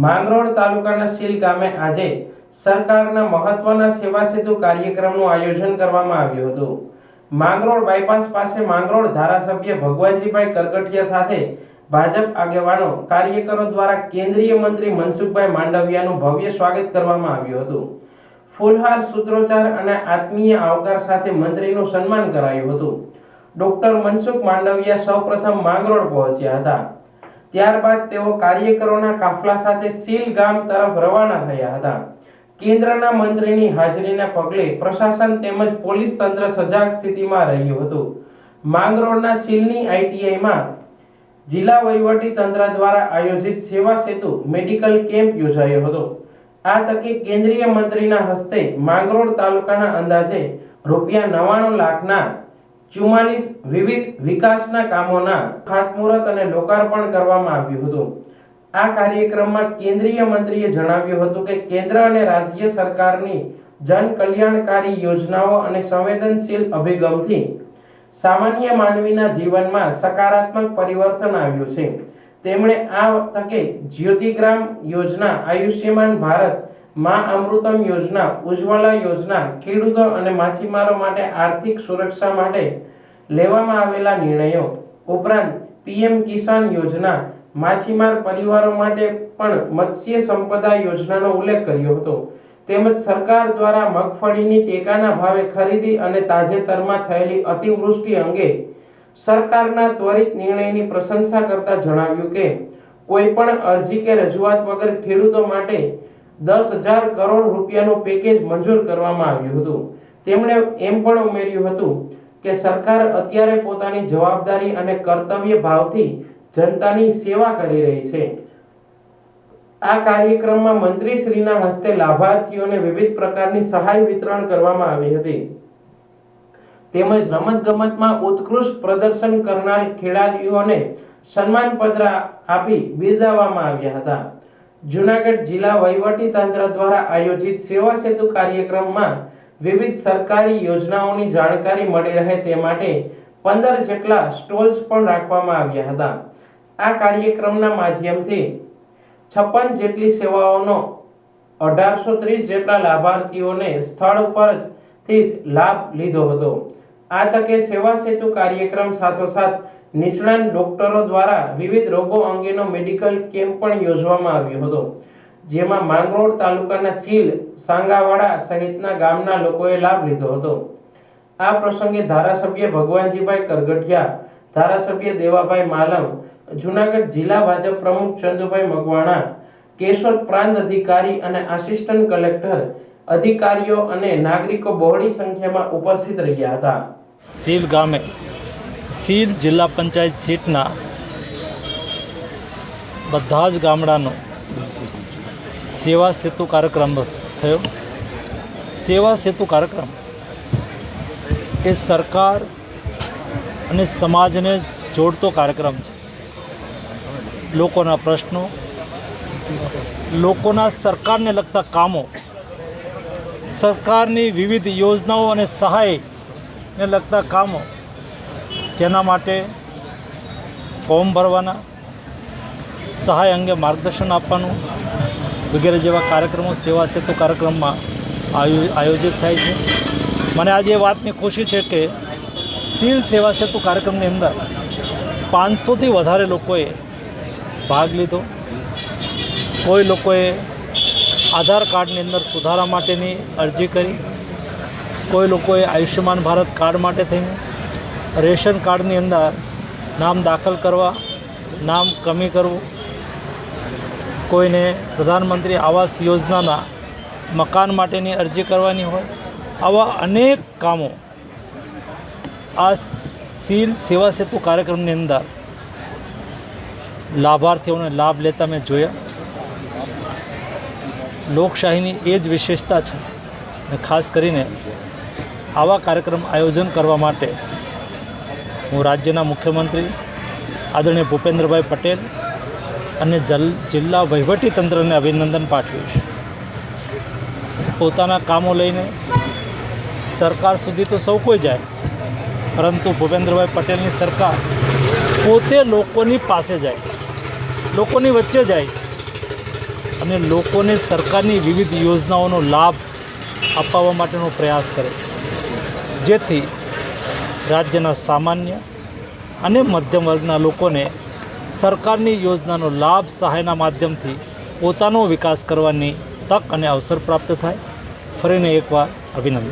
માંગરોળ તાલુકાના સીલ ગામે આજે સરકારના મહત્વના સેવા સેતુ કાર્યક્રમનું આયોજન કરવામાં આવ્યું હતું। માંગરોળ બાયપાસ પાસે માંગરોળ ધારાસભ્ય ભગવાનજીભાઈ કરગઠિયા સાથે ભાજપ આગેવાનો કાર્યકરો દ્વારા કેન્દ્રીય મંત્રી મનસુખભાઈ માંડવિયાનું ભવ્ય સ્વાગત કરવામાં આવ્યું હતું। ફૂલહાર, સૂત્રોચ્ચાર અને આત્મીય આવકાર સાથે મંત્રીનું સન્માન કરાયું હતું। ડોક્ટર મનસુખ માંડવિયા સૌપ્રથમ માંગરોળ પહોંચ્યા હતા। ત્યારબાદ તેઓ કાર્યકરોના કાફલા સાથે સીલ ગામ તરફ રવાના થયા હતા। કેન્દ્રના મંત્રીની હાજરીના પગલે પ્રશાસન તેમજ પોલીસ તંત્ર સજાગ સ્થિતિમાં રહ્યું હતું। માંગરોળના સીલની આઈટીઆઈમાં જિલ્લા વહીવટી તંત્ર દ્વારા આયોજિત સેવા સેતુ મેડિકલ કેમ્પ યોજાયો હતો। આ તકે કેન્દ્રીય મંત્રીના હસ્તે માંગરોળ તાલુકાના અંદાજે ₹99 લાખના 44 વિવિધ વિકાસના કામોના ખાતમુહૂર્ત અને લોકાર્પણ કરવામાં આવ્યું હતું। આ કાર્યક્રમમાં કેન્દ્રીય મંત્રીએ જણાવ્યું હતું કે કેન્દ્ર અને રાજ્ય સરકારની જન કલ્યાણકારી યોજનાઓ અને સંવેદનશીલ અભિગમથી સામાન્ય માનવીના જીવનમાં સકારાત્મક પરિવર્તન આવ્યું છે। તેમણે આ તકે જ્યોતિગ્રામ યોજના, આયુષ્યમાન ભારત, માં અમૃતમ યોજના, ઉજ્જવલા યોજના, ખેડૂતો અને માછીમારો માટે આર્થિક સુરક્ષા માટે લેવામાં આવેલા નિર્ણયો ઉપરાંત પીએમ કિસાન યોજના, માછીમાર પરિવારો માટે પણ મત્સ્ય સંપદા યોજનાનો ઉલ્લેખ કર્યો હતો। તેમજ સરકાર દ્વારા મગફળીની ટેકાના ભાવે ખરીદી અને તાજેતરમાં થયેલી અતિવૃષ્ટિ અંગે સરકારના ત્વરિત નિર્ણયની પ્રશંસા કરતા જણાવ્યું કે કોઈ પણ અરજી કે રજૂઆત વગર ખેડૂતો માટે 10,000 કરોડ રૂપિયાનું પેકેજ મંજૂર કરવામાં આવ્યું હતું। તેમણે એમ પણ ઉમેર્યું હતું કે સરકાર અત્યારે પોતાની જવાબદારી અને કર્તવ્ય ભાવથી જનતાની સેવા કરી રહી છે। આ કાર્યક્રમમાં મંત્રીશ્રીના હસ્તે લાભાર્થીઓને વિવિધ પ્રકારની સહાય વિતરણ કરવામાં આવી હતી। તેમજ રમતગમતમાં ઉત્કૃષ્ટ પ્રદર્શન કરનાર ખેલાડીઓને સન્માનપત્ર આપી બિરદાવવામાં આવ્યા હતા। જૂનાગઢ જિલ્લા વહીવટી તંત્ર દ્વારા આયોજિત સેવા સેતુ કાર્યક્રમમાં વિવિધ સરકારી યોજનાઓની જાણકારી મળી રહે તે માટે 15 જેટલા સ્ટોલ્સ પણ રાખવામાં આવ્યા હતા। આ કાર્યક્રમના માધ્યમથી 56 જેટલી સેવાઓનો 1830 જેટલા લાભાર્થીઓને સ્થળ ઉપરથી જ લાભ લીધો હતો। આ તકે સેવા સેતુ કાર્યક્રમ સાથોસાથ નિષ્ણાત ડોક્ટરો દ્વારા વિવિધ રોગો અંગેનો મેડિકલ કેમ્પ પણ યોજવામાં આવ્યો હતો, જેમાં માંગરોળ તાલુકાના સીલ, સાંગાવાડા સહિતના ગામના લોકોએ લાભ લીધો હતો। આ પ્રસંગે ધારાસભ્ય ભગવાનજીભાઈ કરગઠિયા, ધારાસભ્ય દેવાભાઈ માલમ, જૂનાગઢ જિલ્લા ભાજપ પ્રમુખ ચંદુભાઈ મકવાણા, કેશોદ પ્રાંત અધિકારી અને આસિસ્ટન્ટ કલેક્ટર અધિકારીઓ અને નાગરિકો બહોળી સંખ્યામાં ઉપસ્થિત રહ્યા હતા। સીલ ગામે સીલ જિલ્લા પંચાયત સીટના બધા જ ગામડાનો સેવા સેતુ કાર્યક્રમ થયો। સેવા સેતુ કાર્યક્રમ એ સરકાર અને સમાજને જોડતો કાર્યક્રમ છે। લોકોના પ્રશ્નો, લોકોના સરકારને લગતા કામો, સરકારની વિવિધ યોજનાઓ અને સહાયને લગતા કામો, જેના માટે ફોર્મ ભરવાના, સહાય અંગે માર્ગદર્શન આપવાનું વગેરે જેવા કાર્યક્રમો સેવા સેતુ કાર્યક્રમમાં આયોજિત થાય છે। મને આજે એ વાતની ખુશી છે કે સીલ સેવા સેતુ કાર્યક્રમની અંદર 500થી વધારે લોકોએ ભાગ લીધો। કોઈ લોકોએ આધાર કાર્ડની અંદર સુધારા માટેની અરજી કરી, કોઈ લોકોએ આયુષ્યમાન ભારત કાર્ડ માટે થઈને, રેશન કાર્ડની અંદર નામ દાખલ કરવા, નામ કમી કરવું, કોઈને પ્રધાનમંત્રી આવાસ યોજનાના મકાન માટેની અરજી કરવાની હોય, આવા અનેક કામો આ સીલ સેવા સેતુ કાર્યક્રમની અંદર લાભાર્થીઓને લાભ લેતા મેં જોયા। લોકશાહીની એ જ વિશેષતા છે અને ખાસ કરીને આવા કાર્યક્રમ આયોજન કરવા માટે હું રાજ્યના મુખ્યમંત્રી આદરણીય ભૂપેન્દ્રભાઈ પટેલ અને જિલ્લા વહીવટી તંત્રને અભિનંદન પાઠવીશ। પોતાના કામો લઈને સરકાર સુધી તો સૌ કોઈ જાય, પરંતુ ભૂપેન્દ્રભાઈ પટેલની સરકાર પોતે લોકોની પાસે જાય છે, લોકોની વચ્ચે જાય છે। અને લોકોને સરકારની વિવિધ યોજનાઓનો લાભ અપાવવા માટેનો પ્રયાસ કરે, જેથી રાજ્યના સામાન્ય અને મધ્યમ વર્ગના લોકોને સરકારની યોજનાનો લાભ સહાયના માધ્યમથી પોતાનો વિકાસ કરવાની તક અને અવસર પ્રાપ્ત થાય. ફરીને એકવાર અભિનંદન.